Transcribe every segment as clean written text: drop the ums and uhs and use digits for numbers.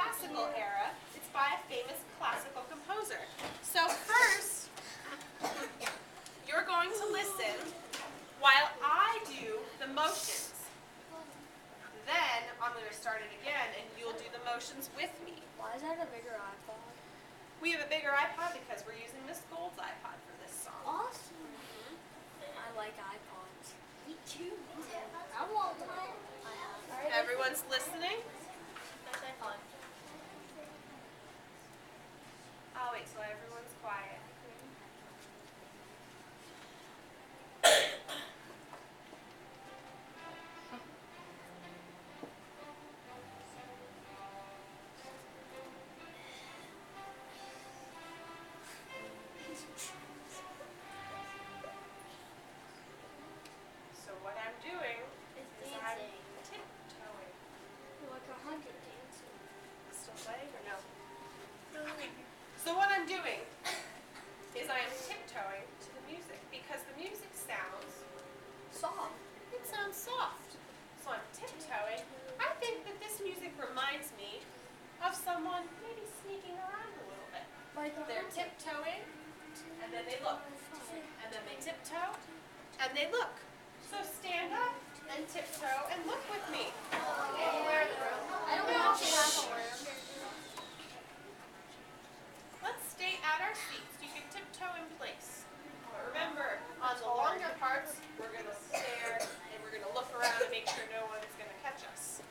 classical era. It's by a famous classical composer. So first, you're going to listen while I do the motions. Then I'm going to start it again, and you'll do the motions with me. Why is that a bigger iPod? We have a bigger iPod because we're using Miss Gold's iPod for this song. Awesome. I like iPods. Me too. I want one. Everyone's listening? I'll wait till everyone's quiet. So what I'm doing is I'm tiptoeing. Like 100 dancing. Still playing or no? Okay. So what I'm doing is I am tiptoeing to the music because the music sounds Soft. It sounds soft. So I'm tiptoeing. I think that this music reminds me of someone maybe sneaking around a little bit. Like They're tiptoeing, and then they look. And then they tiptoe, and they look. So stand up and tiptoe and look with me. I don't actually have a room. Let's stay at our seats. You can tiptoe in place. But remember, on the longer parts, we're going to stare and we're going to look around and make sure no one is going to catch us.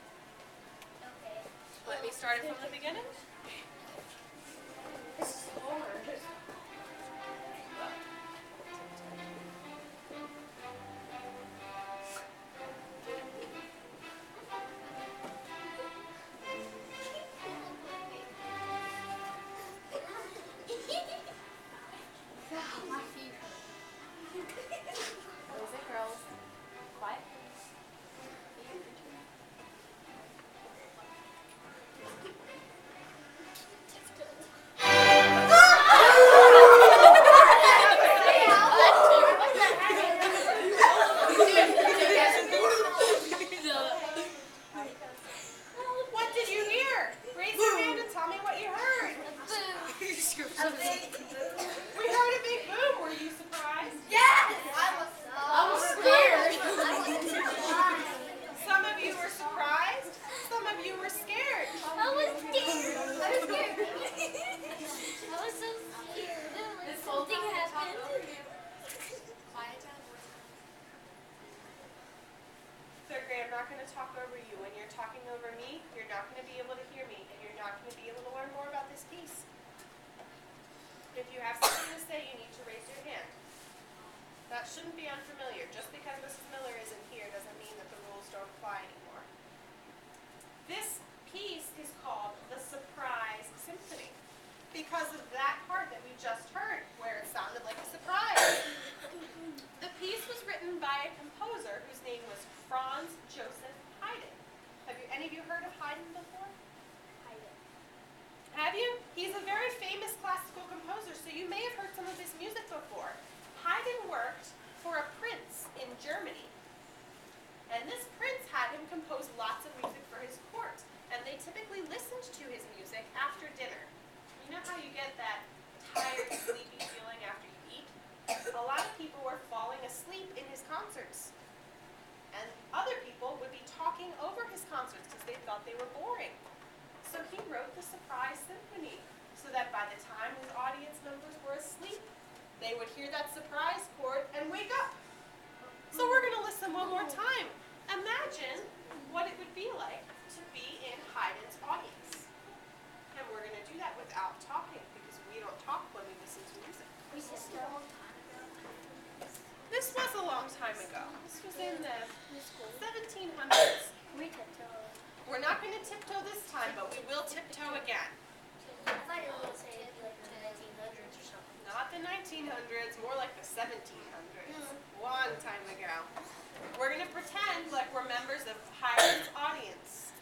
Okay. Let me start it from the beginning. This is hard. My feet hurt. Boys and girls, quiet. What did you hear? Raise your hand and tell me what you heard. We heard a big boom. Were you surprised? Yes! I was scared. Some of you were surprised. Some of you were scared. I was scared. I was scared. I was so scared. Something happened. Quiet down. Third grade, I'm not going to talk over you. When you're talking over me, you're not going to be able to hear me, and you're not going to be able to learn more about this piece. If you have something to say, you need to raise your hand. That shouldn't be unfamiliar. Just because Mrs. Miller isn't here doesn't mean that the rules don't apply anymore. This piece is called the Surprise Symphony because of that part that we just heard, where it sounded like a surprise. The piece was written by a composer whose name was Franz Joseph Haydn. Have any of you heard of Haydn before? Have you? He's a very famous classical composer, so you may have heard some of his music before. Haydn worked for a prince in Germany. And this prince had him compose lots of music for his court. And they typically listened to his music after dinner. You know how you get that tired, sleepy feeling after you eat? A lot of people were falling asleep in his concerts. And other people would be talking over his concerts because they thought they were boring. So he wrote the Surprise Symphony so that by the time his audience members were asleep, they would hear that surprise chord and wake up. So we're going to listen one more time. Imagine what it would be like to be in Haydn's audience. And we're going to do that without talking because we don't talk when we listen to music. Was this a long time ago? This was a long time ago. This was in the 1700s. We tiptoe. We're not going to tiptoe this time, but we will tiptoe again. I thought you were going to say like the 1900s or something. Not the 1900s, more like the 1700s. Long time ago. We're going to pretend like we're members of Haydn's audience.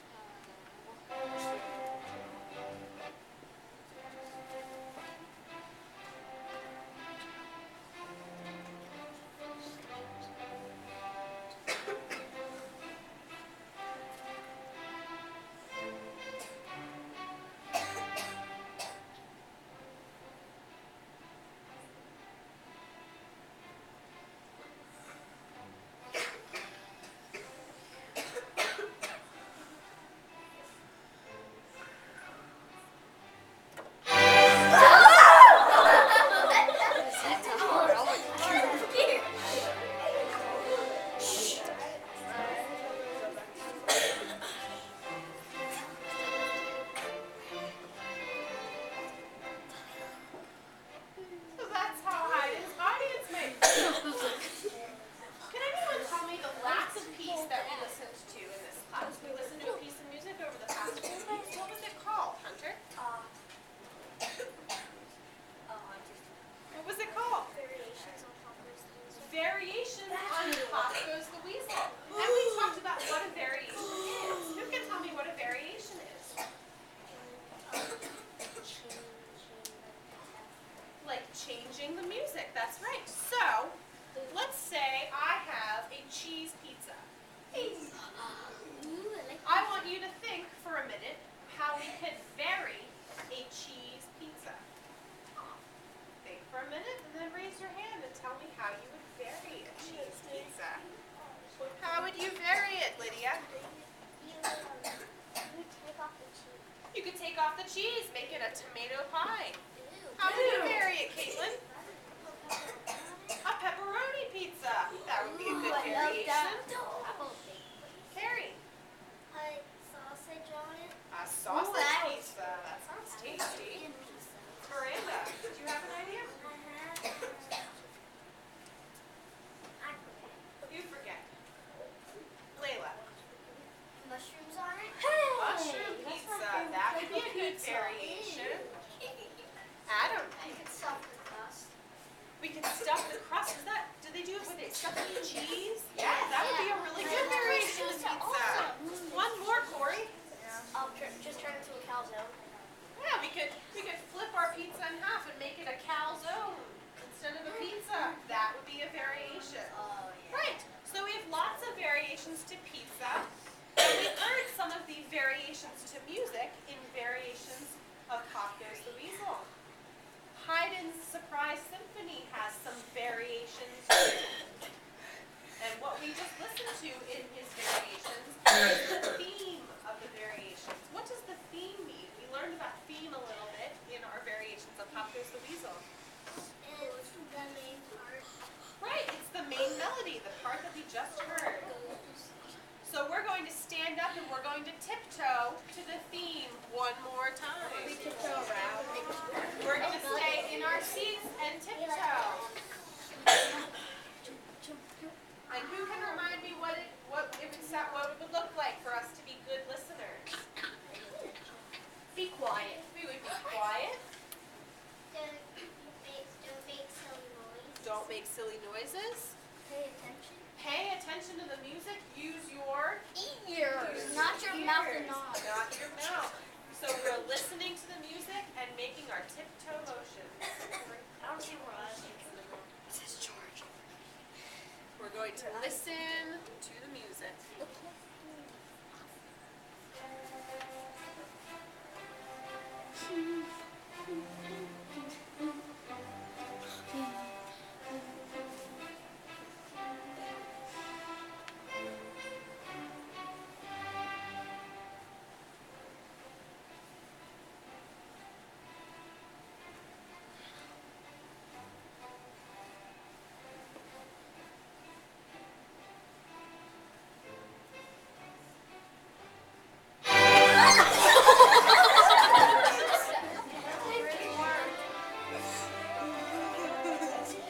That's right. So, let's say I have a cheese pizza. I want you to think for a minute how we could vary a cheese pizza. Think for a minute and then raise your hand and tell me how you would vary a cheese pizza. How would you vary it, Lydia? You could take off the cheese, make it a tomato pie. How would you vary it, Caitlin? A pepperoni pizza. That would be a good variation. Carrie? A sausage pizza. That sounds tasty. Miranda, do you have an idea? You forget. Layla? Mushrooms on it? Mushroom pizza. That would be a good variation. Adam? You can stuff the crust. We can stuff the crust. Do they do it with stuffing cheese? Yeah, that would be a really good variation of pizza. One more, Corey. Just turn it into a calzone. Yeah, we could flip our pizza in half and make it a calzone instead of a pizza. That would be a variation. Oh, yeah. Right. So we have lots of variations to pizza. And we learned some of the variations to music in variations of Pop Goes the Weasel. Haydn's Surprise Symphony has some variations too. And what we just listened to in his variations is the theme of the variations. What does the theme mean? We learned about theme a little bit in our variations of Pop Goes the Weasel. It's the main part. Right, it's the main melody, the part that we just heard. So we're going to stand up and we're going to tiptoe to the theme one more time. We tiptoe around. We're going to stay in our seats and tiptoe. And who can remind me what it would look like for us to be good listeners? Be quiet. We would be quiet. Don't make silly noise. Don't make silly noises. Pay attention. Pay attention to the music. Use your Ears. Not your mouth and nose. Not your mouth. So we're listening to the music and making our tiptoe motions. I don't see where I am. We're going to listen